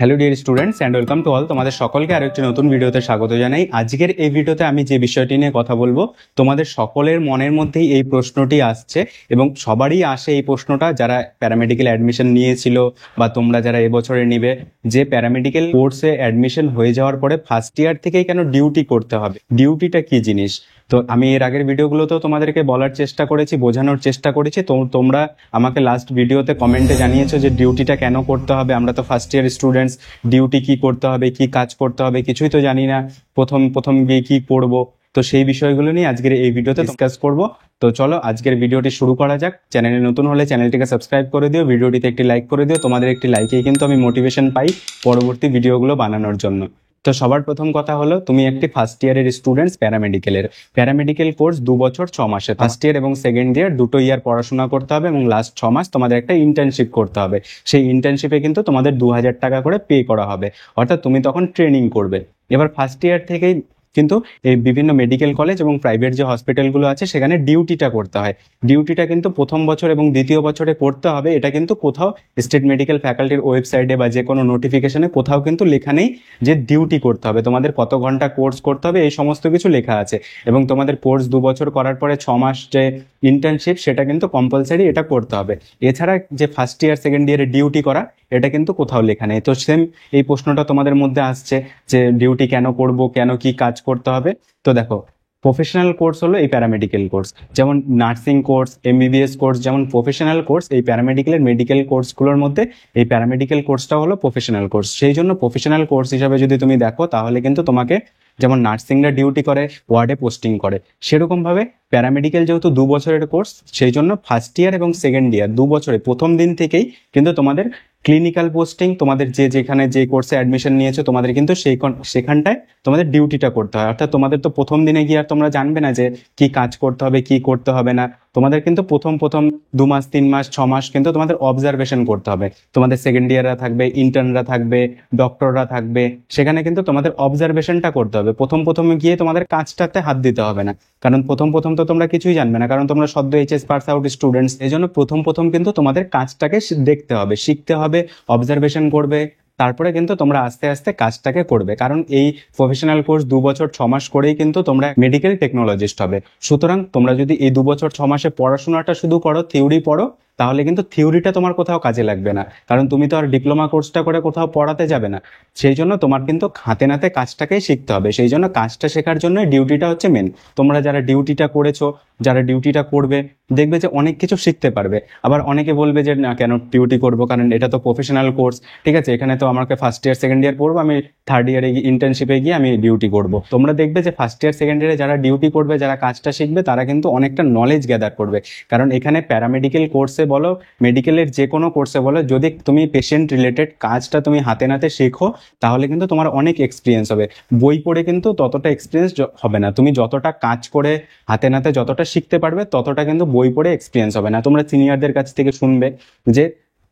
Hello dear students and welcome to all. তোমাদের সকলকে আরেকটি নতুন ভিডিওতে স্বাগত জানাই। আজকের এই ভিডিওতে আমি যে বিষয়টি নিয়ে কথা বলবো, তোমাদের সকলের মনের মধ্যেই এই প্রশ্নটি আসছে এবং সবারই আসে এই প্রশ্নটা, যারা প্যারামেডিক্যাল অ্যাডমিশন নিয়েছিল বা তোমরা যারা এবছরে নিবে, যে প্যারামেডিক্যাল কোর্সে অ্যাডমিশন হয়ে যাওয়ার পরে ফার্স্ট ইয়ার থেকেই কেন ডিউটি করতে হবে, ডিউটিটা কি জিনিস। তো আমি এর আগের ভিডিওগুলোতেও তোমাদেরকে বলার চেষ্টা করেছি, বোঝানোর চেষ্টা করেছি। তো তোমরা আমাকে লাস্ট ভিডিওতে কমেন্টে জানিয়েছো যে ডিউটিটা কেন করতে হবে, আমরা তো ফার্স্ট ইয়ার স্টুডেন্টস, ডিউটি কি করতে হবে, কি কাজ করতে হবে কিছুই তো জানি না, প্রথম গিয়ে কি করব। তো সেই বিষয়গুলো নিয়ে আজকের এই ভিডিওতে ডিসকাস করব। তো চলো আজকের ভিডিওটি শুরু করা যাক। চ্যানেলে নতুন হলে চ্যানেলটিকে সাবস্ক্রাইব করে দিও, ভিডিওটিতে একটি লাইক করে দিও। তোমাদের একটি লাইকেই কিন্তু আমি মোটিভেশন পাই পরবর্তী ভিডিওগুলো বানানোর জন্য। তো সবার প্রথম কথা হলো, তুমি একটি ফার্স্ট ইয়ারের স্টুডেন্টস প্যারামেডিক্যাল কোর্স 2 বছর 6 মাসে, ফার্স্ট ইয়ার এবং সেকেন্ড ইয়ার দুটো ইয়ার পড়াশোনা করতে হবে এবং লাস্ট 6 মাস তোমাদের একটা ইন্টার্নশিপ করতে হবে। সেই ইন্টার্নশিপে কিন্তু তোমাদের 2000 টাকা করে পে করা হবে, অর্থাৎ তুমি তখন ট্রেনিং করবে। এবার ফার্স্ট ইয়ার থেকেই কিন্তু এই বিভিন্ন মেডিকেল কলেজ এবং প্রাইভেট যে হসপিটালগুলো আছে সেখানে ডিউটিটা করতে হয়। ডিউটিটা কিন্তু প্রথম বছর এবং দ্বিতীয় বছরে করতে হবে, এটা কিন্তু কোথাও স্টেট মেডিকেল ফ্যাকাল্টির ওয়েবসাইটে বা যে কোনো নোটিফিকেশনে কোথাও কিন্তু লেখা নেই যে ডিউটি করতে হবে, তোমাদের কত ঘন্টা কোর্স করতে হবে এই সমস্ত কিছু লেখা আছে। এবং তোমাদের কোর্স 2 বছর করার পরে 6 মাস যে ইন্টার্নশিপ সেটা কিন্তু কম্পালসারি, এটা করতে হবে। এছাড়া যে ফার্স্ট ইয়ার সেকেন্ড ইয়ারে ডিউটি করা, এটা কিন্তু কোথাও লেখা নেই। তো সেম এই প্রশ্নটা তোমাদের মধ্যে আসছে যে ডিউটি কেন করব, কেন কি কাজ করতে হবে। তো দেখো, প্রফেশনাল কোর্স হলো এই প্যারামেডিক্যাল কোর্স, যেমন নার্সিং কোর্স, এমবিবিএস কোর্স যেমন প্রফেশনাল কোর্স, এই প্যারামেডিক্যালের মেডিকেল কোর্সগুলোর মধ্যে এই প্যারামেডিক্যাল কোর্সটা হলো প্রফেশনাল কোর্স। সেই জন্য প্রফেশনাল কোর্স হিসাবে যদি তুমি দেখো, তাহলে কিন্তু তোমাকে যেমন নার্সিংরা ডিউটি করে, ওয়ার্ডে পোস্টিং করে, সেরকমভাবে প্যারামেডিক্যাল যেহেতু 2 বছরের কোর্স, সেই জন্য ফার্স্ট ইয়ার এবং সেকেন্ড ইয়ার 2 বছরে প্রথম দিন থেকেই কিন্তু তোমাদের ক্লিনিক্যাল পোস্টিং, তোমাদের যেখানে যে কোর্সে অ্যাডমিশন নিয়েছো তোমাদের কিন্তু সেখানটায় তোমাদের ডিউটিটা করতে হয়। অর্থাৎ তোমাদের তো প্রথম দিনে গিয়ে আর তোমরা জানবে না যে কি কাজ করতে হবে কি করতে হবে না। তোমাদের কিন্তু প্রথম 2 মাস 3 মাস 6 মাস কিন্তু তোমাদের অবজারভেশন করতে হবে। তোমাদের সেকেন্ড ইয়াররা থাকবে, ইন্টার্নরা থাকবে, ডক্টররা থাকবে, সেখানে কিন্তু তোমাদের অবজারভেশনটা করতে হবে। প্রথমে গিয়ে তোমাদের কাজটাতে হাত দিতে হবে না, কারণ প্রথম তো তোমরা কিছুই জানবে না, কারণ তোমরা সদ্য এইচএস পাস আউট স্টুডেন্টস। এই জন্য প্রথম কিন্তু তোমাদের কাজটাকে দেখতে হবে, শিখতে হবে, অবজারভেশন করবে, তারপরে কিন্তু তোমরা আস্তে আস্তে কাজটাকে করবে। কারণ এই প্রফেশনাল কোর্স 2 বছর 6 মাস করেই কিন্তু তোমরা মেডিকেল টেকনোলজিস্ট হবে। সুতরাং তোমরা যদি এই 2 বছর 6 মাসে পড়াশোনাটা শুধু করো, থিওরি পড়ো, তাহলে কিন্তু থিওরিটা তোমার কোথাও কাজে লাগবে না, কারণ তুমি তো আর ডিপ্লোমা কোর্সটা করে কোথাও পড়াতে যাবে না। সেই জন্য তোমার কিন্তু হাতে নাতে কাজটাকেই শিখতে হবে। সেই জন্য কাজটা শেখার জন্য ডিউটিটা হচ্ছে মেন। তোমরা যারা ডিউটিটা করেছো, যারা ডিউটিটা করবে, দেখবে যে অনেক কিছু শিখতে পারবে। আবার অনেকে বলবে যে না, কেন ডিউটি করবো, কারণ এটা তো প্রফেশনাল কোর্স, ঠিক আছে, এখানে তো আমাকে ফার্স্ট ইয়ার সেকেন্ড ইয়ার পড়বো, আমি থার্ড ইয়ারে ইন্টার্নশিপে গিয়ে আমি ডিউটি করবো। তোমরা দেখবে যে ফার্স্ট ইয়ার সেকেন্ড ইয়ারে যারা ডিউটি করবে, যারা কাজটা শিখবে, তারা কিন্তু অনেকটা নলেজ গ্যাদার করবে। কারণ এখানে প্যারামেডিক্যাল কোর্সে বলো, মেডিকেলের যে কোনো কোর্সে বলো, যদি তুমি পেশেন্ট রিলেটেড কাজটা তুমি হাতে নাতে শেখো, তাহলে কিন্তু তোমার অনেক এক্সপিরিয়েন্স হবে। বই পড়ে কিন্তু ততটা এক্সপিরিয়েন্স হবে না। তুমি যতটা কাজ করে হাতে নাতে যতটা শিখতে পারবে, ততটা কিন্তু বই পড়ে এক্সপিরিয়েন্স হবে না। তোমরা সিনিয়রদের কাছ থেকে শুনবে যে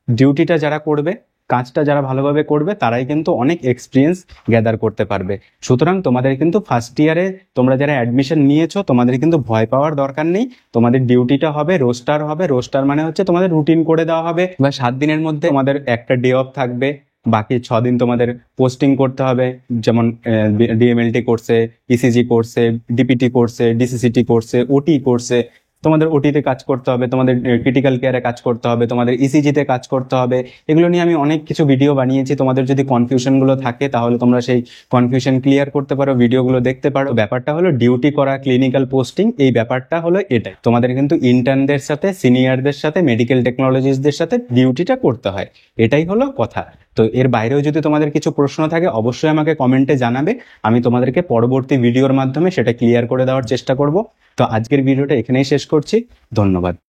ডিউটিটা যারা করবে, কাজটা যারা ভালোভাবে করবে, তারাই কিন্তু অনেক এক্সপিরিয়েন্স গ্যাদার করতে পারবে। সুতরাং তোমাদের কিন্তু ফার্স্ট ইয়ারে তোমরা যারা অ্যাডমিশন নিয়েছো, তোমাদের কিন্তু ভয় পাওয়ার দরকার নেই। তোমাদের ডিউটিটা হবে, রোস্টার হবে। রোস্টার মানে হচ্ছে তোমাদের রুটিন করে দেওয়া হবে, বা 7 দিনের মধ্যে তোমাদের একটা ডে অফ থাকবে, বাকি 6 দিন তোমাদের পোস্টিং করতে হবে। যেমন ডিএমএলটি কোর্সে, ইসিজি কোর্সে, ডিপিটি কোর্সে, ডিসিসিটি কোর্সে, ওটি কোর্সে তোমাদের ওটিতে কাজ করতে হবে, তোমাদের ক্রিটিক্যাল কেয়ারে কাজ করতে হবে, তোমাদের ইসিজিতে কাজ করতে হবে। এগুলো নিয়ে আমি অনেক কিছু ভিডিও বানিয়েছি। তোমাদের যদি কনফিউশনগুলো থাকে, তাহলে তোমরা সেই কনফিউশন ক্লিয়ার করতে পারো, ভিডিওগুলো দেখতে পারো। ব্যাপারটা হলো ডিউটি করা, ক্লিনিক্যাল পোস্টিং, এই ব্যাপারটা হলো এটাই। তোমাদের কিন্তু ইন্টার্নদের সাথে, সিনিয়রদের সাথে, মেডিকেল টেকনোলজিস্টদের সাথে ডিউটিটা করতে হয়, এটাই হলো কথা। তো এর বাইরেও যদি তোমাদের কিছু প্রশ্ন থাকে, অবশ্যই আমাকে কমেন্টে জানাবে। আমি তোমাদেরকে পরবর্তী ভিডিওর মাধ্যমে সেটা ক্লিয়ার করে দেওয়ার চেষ্টা করব। তো আজকের ভিডিওটা এখানেই শেষ করছি। ধন্যবাদ।